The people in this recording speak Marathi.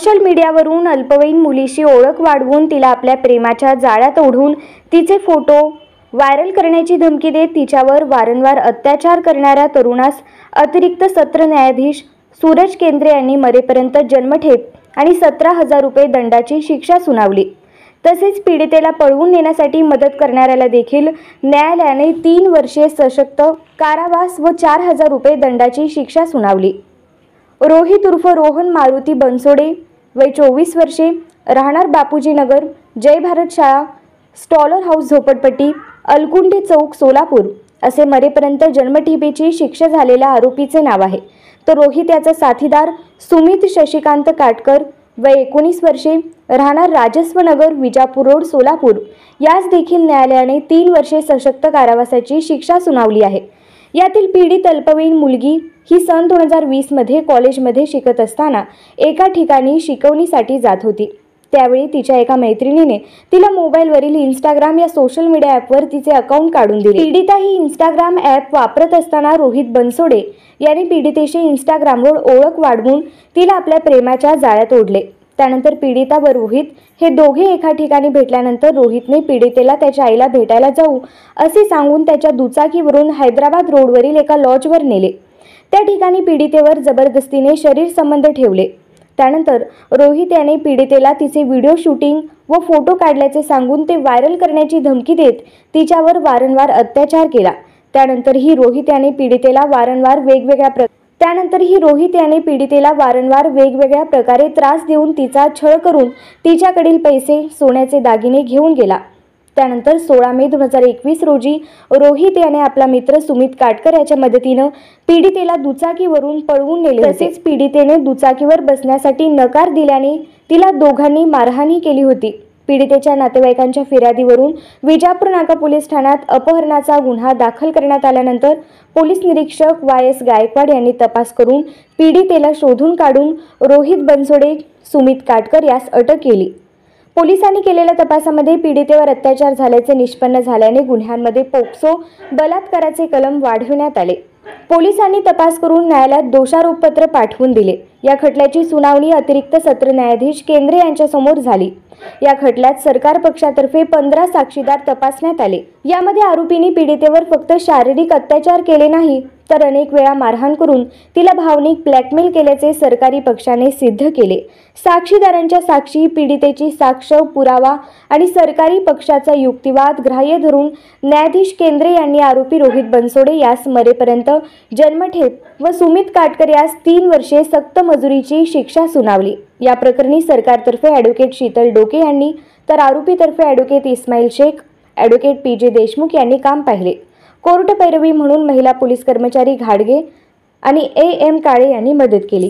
सोशल मीडियावरून अल्पवयीन मुलीशी ओळख वाढवून तिला आपल्या प्रेमाच्या जाळ्यात ओढून तिचे फोटो व्हायरल करण्याची धमकी देत तिच्यावर वारंवार अत्याचार करणाऱ्या तरुणास अतिरिक्त सत्र न्यायाधीश सूरज केंद्रे यांनी मरेपर्यंत जन्मठेप आणि 17,000 रुपये दंडाची शिक्षा सुनावली। तसेच पीडितेला पळवून नेण्यासाठी मदत करणाऱ्याला देखील न्यायालयाने 3 वर्षे सशक्त कारावास व 4,000 रुपये दंडाची शिक्षा सुनावली। रोहित उर्फ रोहन मारुती बनसोडे, वय 24 वर्षे, राहणार बापूजी नगर, जय भारत शाळा, स्टॉलर हाऊस झोपडपट्टी, अलकुंडे चौक, सोलापूर असे मरेपर्यंत जन्मठेपेची शिक्षा झालेल्या आरोपीचे नाव आहे। तर रोहित याचा साथीदार सुमित शशिकांत काटकर, वय 19 वर्षे, राहणार राजस्व नगर, विजापूर रोड, सोलापूर यास देखील न्यायालयाने 3 वर्षे सशक्त कारावासाची शिक्षा सुनावली आहे। यातील पीडित अल्पवयीन मुलगी ही सन 2020 मध्ये कॉलेजमध्ये शिकत असताना एका ठिकाणी शिकवणीसाठी जात होती। त्यावेळी तिच्या एका मैत्रिणीने तिला मोबाईलवरील इंस्टाग्राम या सोशल मीडिया ॲपवर तिचे अकाउंट काढून दिले। पीडिता ही इंस्टाग्राम ॲप वापरत असताना रोहित बनसोडे यांनी पीडितेशी इंस्टाग्रामवर ओळख वाढवून तिला आपल्या प्रेमाच्या जाळ्यात ओढले। त्यानंतर पीडिता व रोहित हे दोघे एका ठिकाणी भेटल्यानंतर रोहितने पीडितेला त्याच्या आईला भेटायला जाऊ असे सांगून त्याच्या दुचाकीवरून हैदराबाद रोडवरील एका लॉजवर नेले। त्या ठिकाणी पीडितेवर जबरदस्तीने शरीर संबंध ठेवले। त्यानंतर रोहित याने पीडितेला तिचे व्हिडिओ शूटिंग व फोटो काढल्याचे सांगून ते व्हायरल करण्याची धमकी देत तिच्यावर वारंवार अत्याचार केला। त्यानंतर ही रोहित याने पीडितेला वारंवार वेगवेगळ्या प्रकारे त्रास देऊन तिचा छळ करून तिच्याकडील पैसे, सोन्याचे दागिने घेऊन गेला। त्यानंतर 16 मे 2021 रोजी रोहित याने आपला मित्र सुमित काटकर याच्या मदतीने पीडितेला दुचाकीवरून पळवून नेले। तसेच पीडितेने दुचाकीवर बसण्यासाठी नकार दिल्याने तिला दोघांनी मारहाणी केली होती। पीडितेच्या नातेवाईकांच्या फिर्यादीवरून विजापूर नाका पोलीस ठाण्यात अपहरणाचा गुन्हा दाखल करण्यात आल्यानंतर पोलीस निरीक्षक YS गायकवाड यांनी तपास करून पीडितेला शोधून काढून रोहित बनसोडे, सुमित काटकर यास अटक केली। पोलिसांनी केलेल्या तपासामध्ये पीडितेवर अत्याचार झाल्याचे निष्पन्न झाल्याने गुन्ह्यांमध्ये पोक्सो बलात्काराचे कलम वाढवण्यात आले। पोलिसांनी तपास करून न्यायालयात दोषारोपपत्र पाठवून दिले। या खटल्याची सुनावणी अतिरिक्त सत्र न्यायाधीश केंद्रे यांच्या समोर झाली। या खटल्यात सरकार पक्षातर्फे 15 साक्षीदार तपासण्यात आले। यामध्ये आरोपींनी पीडितेवर फक्त शारीरिक अत्याचार केले नाही तर अनेक वेळा मारहाण करून तिला भावनिक ब्लॅकमेल केल्याचे सरकारी पक्षाने सिद्ध केले। साक्षीदारांच्या साक्षी, पीडितेची साक्ष, पुरावा आणि सरकारी पक्षाचा युक्तिवाद ग्राह्य धरून न्यायाधीश केंद्रे यांनी आरोपी रोहित बनसोडे यास मरेपर्यंत जन्मठेप व सुमित काटकर यास 3 वर्षे सक्त मजुरीची शिक्षा सुनावली। या प्रकरणी सरकारतर्फे ॲडव्होकेट शीतल डोके यांनी तर आरोपीतर्फे advocate Ismail Shaikh, advocate PJ Deshmukh यांनी काम पाहिले। कोर्ट पैरवी म्हणून महिला पोलीस कर्मचारी घाडगे आणि AM काळे यांनी मदत केली।